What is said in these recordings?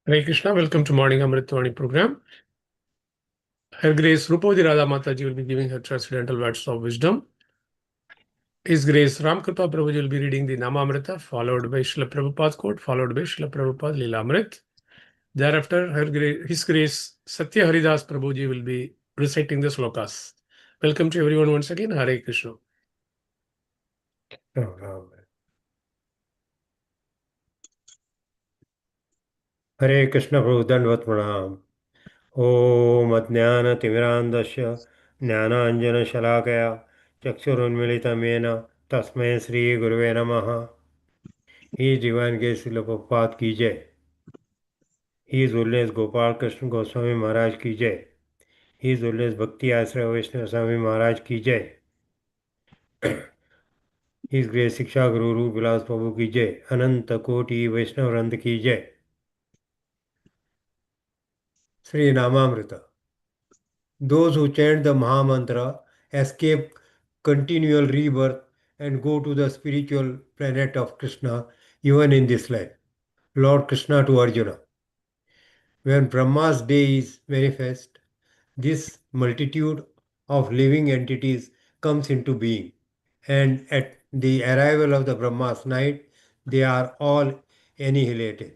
Hare Krishna, welcome to Morning Amrut Vani program. Her Grace Rupvati Radha Mataji will be giving her transcendental words of wisdom. His Grace Ram Kripa Prabhuji will be reading the Namamrita, followed by Srila Prabhupada quote, followed by Srila Prabhupada Leelamrit. Thereafter, His Grace Satya Haridas Prabhuji will be reciting the slokas. Welcome to everyone once again. Hare Krishna. हरे कृष्ण प्रभु दंडवत प्रणाम। ओम अज्ञानतिमिरान्धस्य ज्ञानाञ्जनशलाकया चक्षुरुन्मिलितं येन तस्मै श्रीगुरुवे नमः। ही divine के श्रील प्रभुपाद की जय। ही उल्लेस गोपाल कृष्ण गोस्वामी महाराज की जय। ही उल्लेस भक्ति आश्रय वैष्णव स्वामी महाराज की जय। ही ग्रेस शिक्षा गुरु रूप विलास प्रभु की जय। अनंत कोटि वैष्णव वृंद की जय। Shri नामामृत। Those who chant the Mahamantra escape continual rebirth and go to the spiritual planet of Krishna even in this life. Lord Krishna to Arjuna. When Brahma's day is manifest, this multitude of living entities comes into being, and at the arrival of the Brahma's night, they are all annihilated.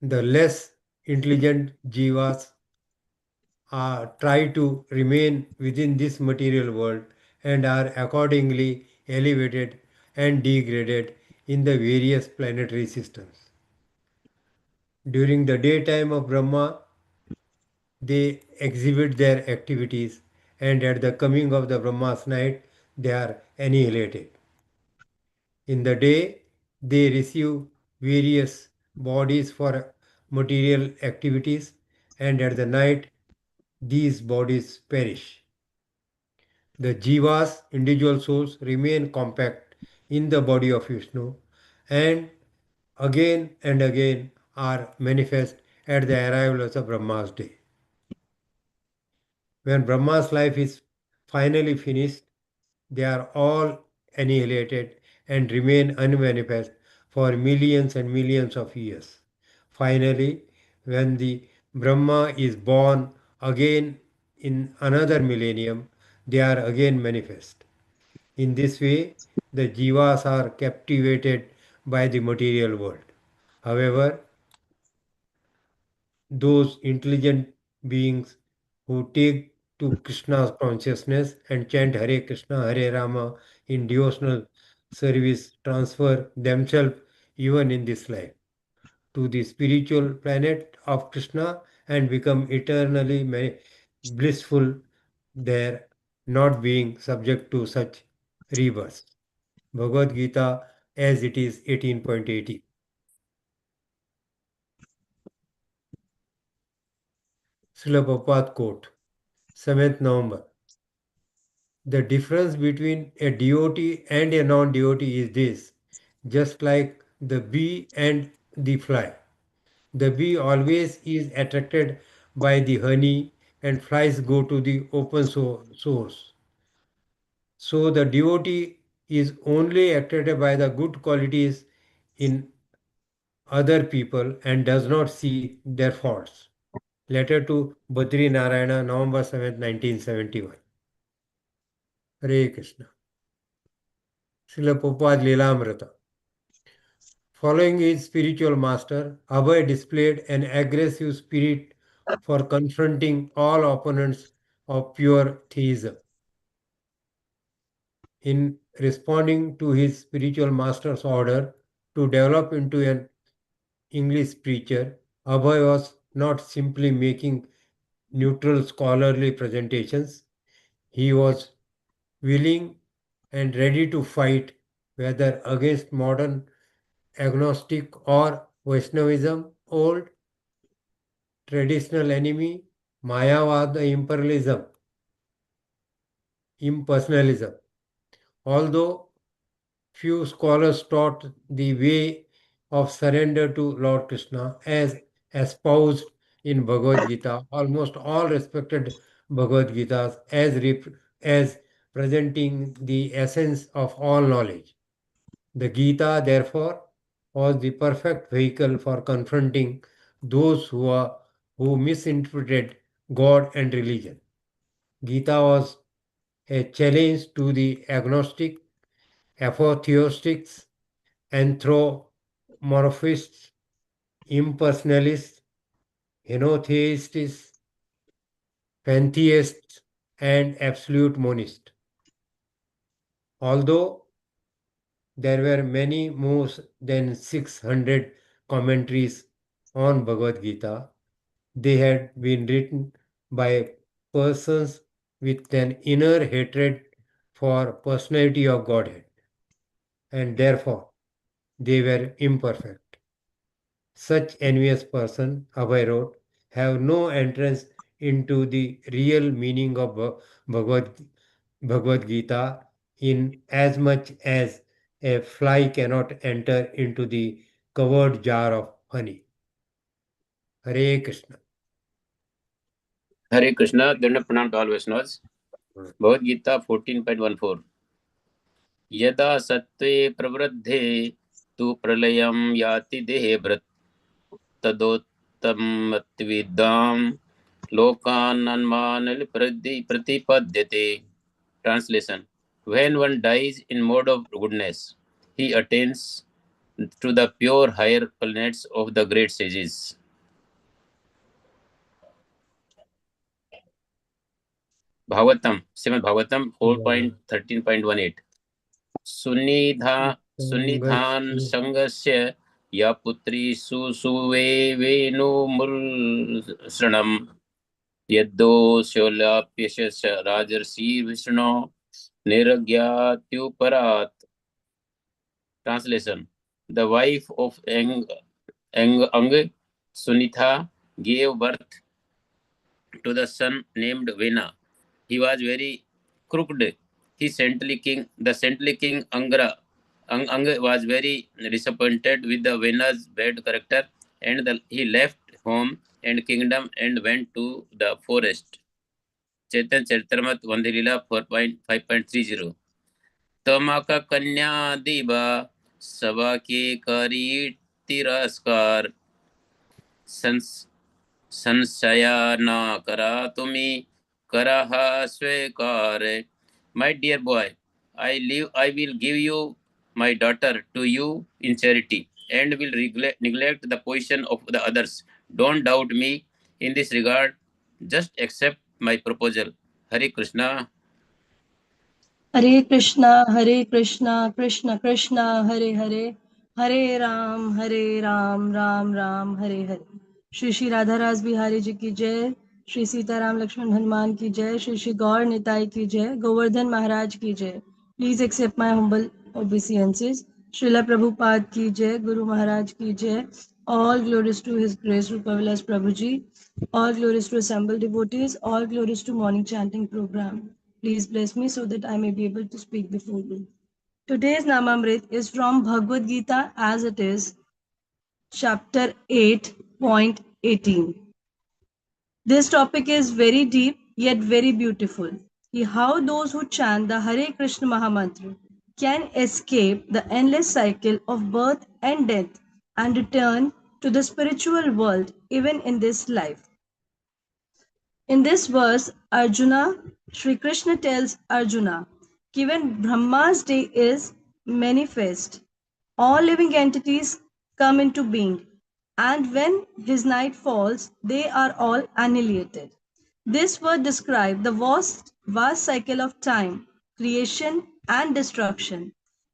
The less intelligent jivas try to remain within this material world and are accordingly elevated and degraded in the various planetary systems. During the daytime of Brahma, they exhibit their activities, and at the coming of the Brahma's night, they are annihilated. In the day, they receive various bodies for material activities, and at the night, these bodies perish. The jivas, individual souls, remain compact in the body of Vishnu and again are manifest at the arrival of the Brahma's day. When Brahma's life is finally finished, they are all annihilated and remain unmanifest for millions and millions of years. Finally, when the Brahma is born again in another millennium, they are again manifest. In this way, the jivas are captivated by the material world. However, those intelligent beings who take to Krishna's consciousness and chant Hare Krishna, Hare Rama in devotional service transfer themselves even in this life to the spiritual planet of Krishna and become eternally blissful there, not being subject to such rebirths. Bhagavad Gita as it is 18.80. Srila Prabhupada quote, 7th November. The difference between a devotee and a non-devotee is this, just like the bee and the fly. The bee always is attracted by the honey and flies go to the open source. So the devotee is only attracted by the good qualities in other people and does not see their faults. Letter to Badri Narayana, November 7th, 1971. Hare Krishna. Srila Prabhupada Leelamrita. Following his spiritual master, Abhay displayed an aggressive spirit for confronting all opponents of pure theism. In responding to his spiritual master's order to develop into an English preacher, Abhay was not simply making neutral scholarly presentations, he was willing and ready to fight whether against modern agnostic or Vaishnavism, old traditional enemy, Mayavada impersonalism. Although few scholars taught the way of surrender to Lord Krishna as espoused in Bhagavad Gita, almost all respected Bhagavad Gitas as presenting the essence of all knowledge. The Gita, therefore, was the perfect vehicle for confronting those who misinterpreted God and religion. Gita was a challenge to the agnostic, apotheistics, anthropomorphists, impersonalists, henotheists, pantheists, and absolute monists. Although there were many more than 600 commentaries on Bhagavad Gita, they had been written by persons with an inner hatred for personality of Godhead, and therefore they were imperfect. Such envious person, Abhay wrote, have no entrance into the real meaning of Bhagavad Gita in as much as a fly cannot enter into the covered jar of honey. Hare Krishna. Hare Krishna, Danda Pranam to all Vaishnavas. Bhagavad Gita 14.14. Yada sattve pravruddhe tu pralayam yati dehebrat tadottammatvidam lokan anmanal pratipadyate. Translation. When one dies in mode of goodness, he attains to the pure higher planets of the great sages. Bhagavatam, Srimad Bhagavatam 4.13.18. सुनिधान संगस्य या पुत्री सुसुवे वेणुमूर्षणम् यद्दोषोलाप्यश राजर्षि Vishnu निर्ज्ञात्युपरात्. Translation. The wife of Ang Sunitha gave birth to the son named Vena. He was very crooked. The saintly king Ang was very disappointed with the Vena's bad character, and he left home and kingdom and went to the forest. Chetan Charitamrita Vandilila 4.5.30. Tamaka Kanya Diba Sava ke Kari Tiraskar संशया न करा तुम्ही कराहा स्वीकार. My dear boy, I will give you my daughter to you in charity and will neglect the position of the others. Don't doubt me in this regard. Just accept my proposal. Hare Krishna. Hare Krishna, Hare Krishna, Krishna Krishna, Hare Hare, Hare Ram, Ram Ram, Hare Hare. Shri Shri Radha रास बिहारी जी की जय, श्री सीताराम लक्ष्मण हनुमान की जय, श्री श्री गौर निताई की जय, गोवर्धन महाराज की जय. Please accept my humble obeisances. Srila Prabhupada की जय, गुरु महाराज की जय. All glories to His Grace Rupavilas Prabhuji. All glories to assembled devotees. All glories to morning chanting program. Please bless me so that I may be able to speak before you. Today's Namamrit is from Bhagavad Gita as it is, chapter 8.18. This topic is very deep yet very beautiful. How those who chant the Hare Krishna Mahamantra can escape the endless cycle of birth and death and return to the spiritual world even in this life. In this verse, Sri Krishna tells Arjuna, when Brahma's day is manifest, all living entities come into being, and when his night falls, they are all annihilated. This word describes the vast cycle of time, creation, and destruction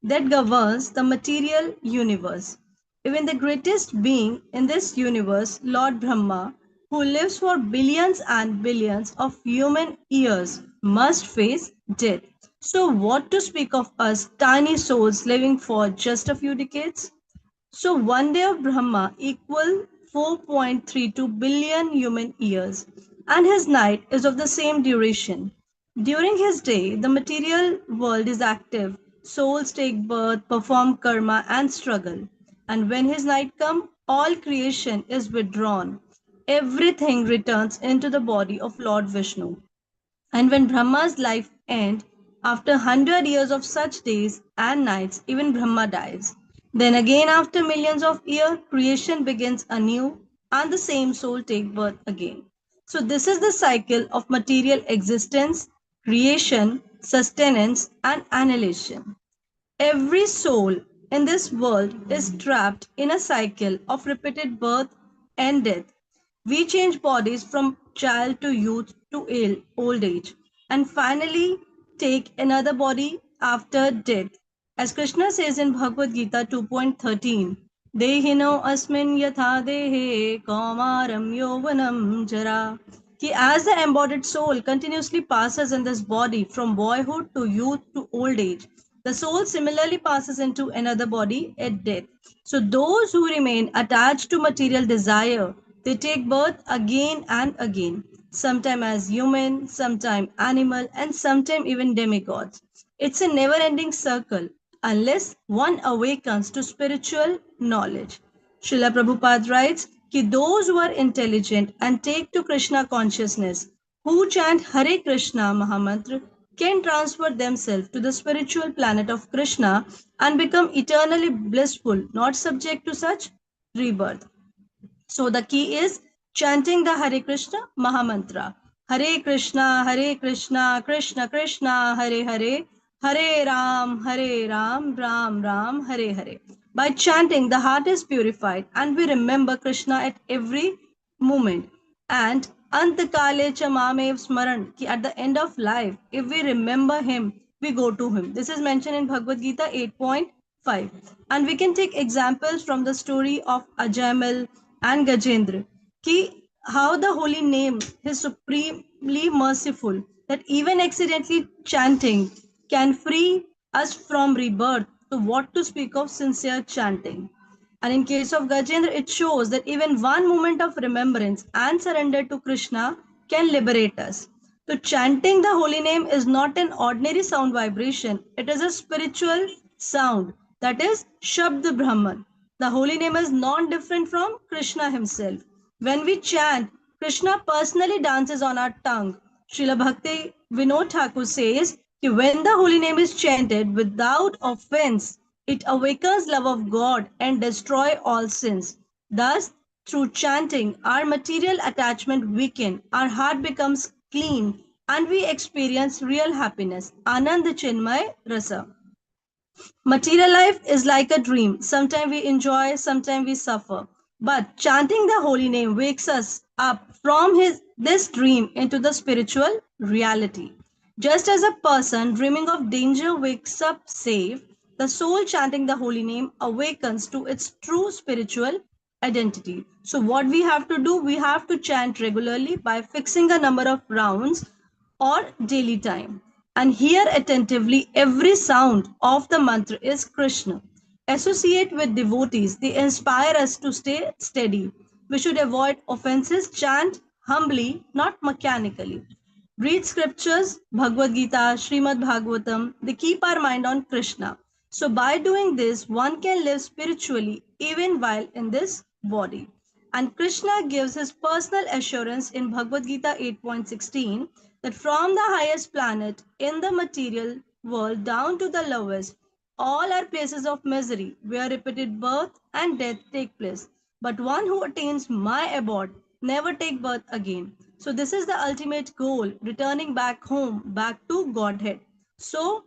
that governs the material universe. Even the greatest being in this universe, Lord Brahma, who lives for billions and billions of human years, must face death. So, what to speak of us, tiny souls living for just a few decades? So, one day of Brahma equal 4.32 billion human years, and his night is of the same duration. During his day, the material world is active, souls take birth, perform karma, and struggle. And when his night comes, all creation is withdrawn. Everything returns into the body of Lord Vishnu. And when Brahma's life ends, after 100 years of such days and nights, even Brahma dies. Then again, after millions of years, creation begins anew and the same soul take birth again. So this is the cycle of material existence, creation, sustenance and annihilation. Every soul in this world is trapped in a cycle of repeated birth and death. We change bodies from child to youth to old age and finally take another body after death. As Krishna says in Bhagavad Gita 2.13, Dehino asmin yatha dehe kaumaram yovanam jara. Ki as the embodied soul continuously passes in this body from boyhood to youth to old age, the soul similarly passes into another body at death. So those who remain attached to material desire, they take birth again and again, sometime as human, sometime animal, and sometime even demigods. It's a never-ending circle unless one awakens to spiritual knowledge. Srila Prabhupada writes that those who are intelligent and take to Krishna consciousness, who chant Hare Krishna Mahamantra, can transfer themselves to the spiritual planet of Krishna and become eternally blissful, not subject to such rebirth. So the key is chanting the Hare Krishna Mahamantra. Hare Krishna, Krishna Krishna, Hare Hare, Hare Ram, Ram Ram, Hare Hare. By chanting, the heart is purified and we remember Krishna at every moment. And Antakale Chamamev Smaran, ki at the end of life, if we remember him, we go to him. This is mentioned in Bhagavad Gita 8.5. And we can take examples from the story of Ajamil and Gajendra, ki how the holy name is supremely merciful, that even accidentally chanting can free us from rebirth, so what to speak of sincere chanting. And in case of Gajendra, it shows that even one moment of remembrance and surrender to Krishna can liberate us. So chanting the holy name is not an ordinary sound vibration, it is a spiritual sound, that is Shabd Brahman. The holy name is non-different from Krishna himself. When we chant, Krishna personally dances on our tongue. Srila Bhakti Vinod Thakur says that when the holy name is chanted without offense, it awakens love of God and destroys all sins. Thus, through chanting, our material attachment weakens, our heart becomes clean, and we experience real happiness. Anand Chinmay Rasa. Material life is like a dream. Sometimes we enjoy, sometimes we suffer. But chanting the holy name wakes us up from this dream into the spiritual reality. Just as a person dreaming of danger wakes up safe, the soul chanting the holy name awakens to its true spiritual identity. So, what we have to do, we have to chant regularly by fixing a number of rounds or daily time. And hear attentively every sound of the mantra is Krishna. Associate with devotees, they inspire us to stay steady. We should avoid offenses, chant humbly, not mechanically. Read scriptures, Bhagavad Gita, Srimad Bhagavatam, they keep our mind on Krishna. So by doing this, one can live spiritually even while in this body. And Krishna gives his personal assurance in Bhagavad Gita 8.16 that from the highest planet in the material world down to the lowest, all are places of misery where repeated birth and death take place. But one who attains my abode never take birth again. So this is the ultimate goal, returning back home, back to Godhead. So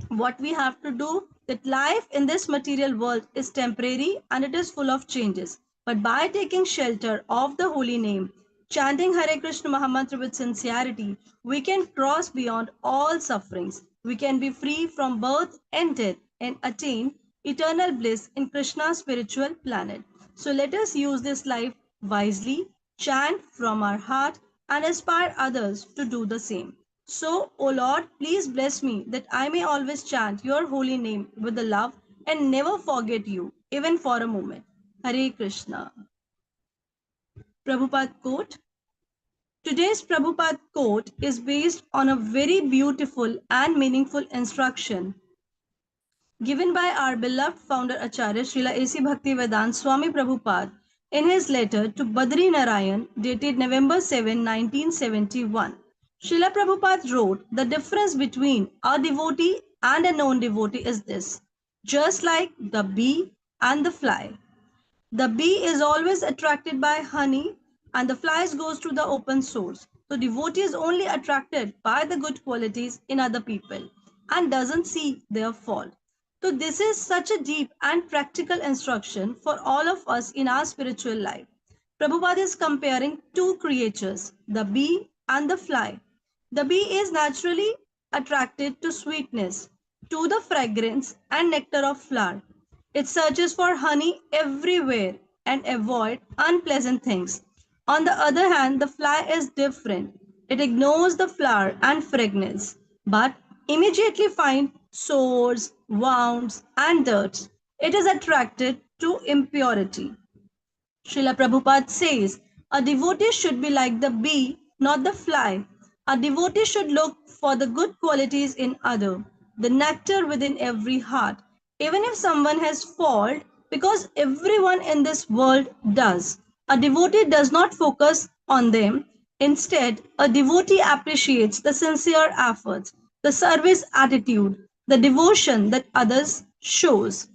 what we have to do, that life in this material world is temporary and it is full of changes, but by taking shelter of the holy name, chanting Hare Krishna Mahamantra with sincerity, we can cross beyond all sufferings, we can be free from birth and death and attain eternal bliss in Krishna's spiritual planet. So let us use this life wisely, chant from our heart and inspire others to do the same. So, O Lord, please bless me that I may always chant your holy name with the love and never forget you, even for a moment. Hare Krishna. Prabhupada quote. Today's Prabhupada quote is based on a very beautiful and meaningful instruction given by our beloved founder Acharya Srila A.C. Bhaktivedanta Swami Prabhupada in his letter to Badri Narayan dated November 7, 1971. Srila Prabhupada wrote, the difference between a devotee and a non-devotee is this. just like the bee and the fly. The bee is always attracted by honey and the flies goes to the open source. So devotee is only attracted by the good qualities in other people and doesn't see their fault. So this is such a deep and practical instruction for all of us in our spiritual life. Prabhupada is comparing two creatures, the bee and the fly. The bee is naturally attracted to sweetness, to the fragrance and nectar of flower. It searches for honey everywhere and avoid unpleasant things. On the other hand, the fly is different. It ignores the flower and fragrance, but immediately finds sores, wounds, and dirt. It is attracted to impurity. Srila Prabhupada says, a devotee should be like the bee, not the fly. A devotee should look for the good qualities in other, the nectar within every heart, even if someone has fault, because everyone in this world does. A devotee does not focus on them. Instead, a devotee appreciates the sincere efforts, the service attitude, the devotion that others shows.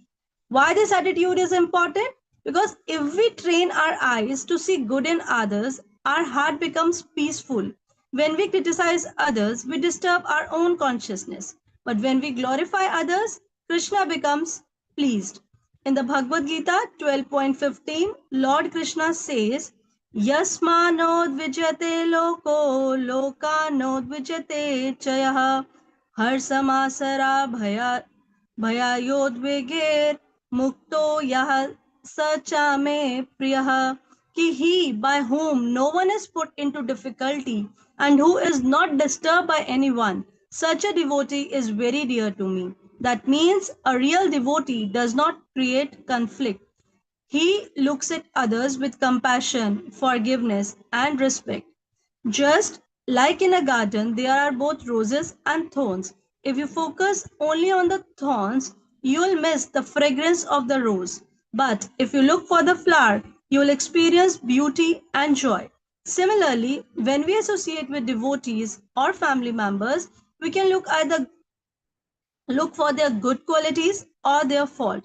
Why this attitude is important? Because if we train our eyes to see good in others, our heart becomes peaceful. When we criticize others, we disturb our own consciousness. But when we glorify others, Krishna becomes pleased. In the Bhagavad Gita 12.15, Lord Krishna says, Yasmanod vijate loko lokanod vijate chayah har samasara भयायोद्वेगेर मुक्तो यह सचा में प्रियः कि he by whom no one is put into difficulty and who is not disturbed by anyone, such a devotee is very dear to me. That means a real devotee does not create conflict. He looks at others with compassion, forgiveness, and respect. Just like in a garden, there are both roses and thorns. If you focus only on the thorns, you will miss the fragrance of the rose. But if you look for the flower, you will experience beauty and joy. Similarly, when we associate with devotees or family members, we can look for their good qualities or their fault.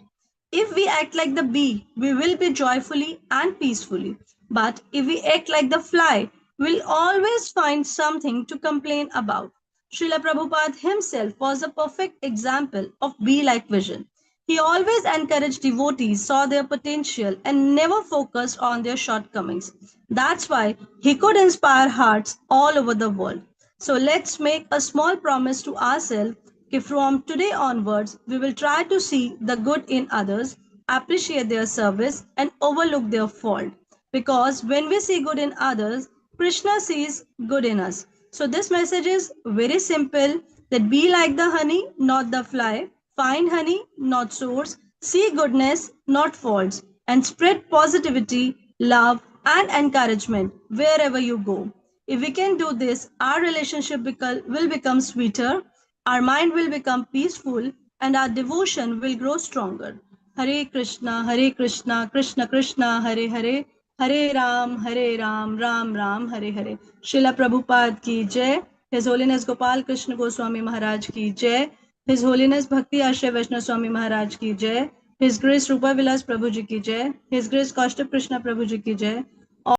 If we act like the bee, we will be joyfully and peacefully. But if we act like the fly, we'll always find something to complain about. Srila Prabhupada himself was a perfect example of bee-like vision. He always encouraged devotees, saw their potential, and never focused on their shortcomings. That's why he could inspire hearts all over the world. So let's make a small promise to ourselves that from today onwards, we will try to see the good in others, appreciate their service, and overlook their fault. Because when we see good in others, Krishna sees good in us. So this message is very simple, that be like the honey, not the fly. Find honey, not sores. See goodness, not faults. And spread positivity, love, and encouragement wherever you go. If we can do this, our relationship will become sweeter, our mind will become peaceful, and our devotion will grow stronger. Hare Krishna, Krishna Krishna, Hare Hare, Hare Ram, Ram Ram, Hare Hare. Srila Prabhupada ki jai. His Holiness Gopal Krishna Goswami Maharaj ki jai. His Holiness Bhakti Ashray Vaishnav Swami Maharaj ki jai. His Grace Rupa Vilas Prabhu ji ki jai. His Grace Kaushik Krishna Prabhu ji ki jai.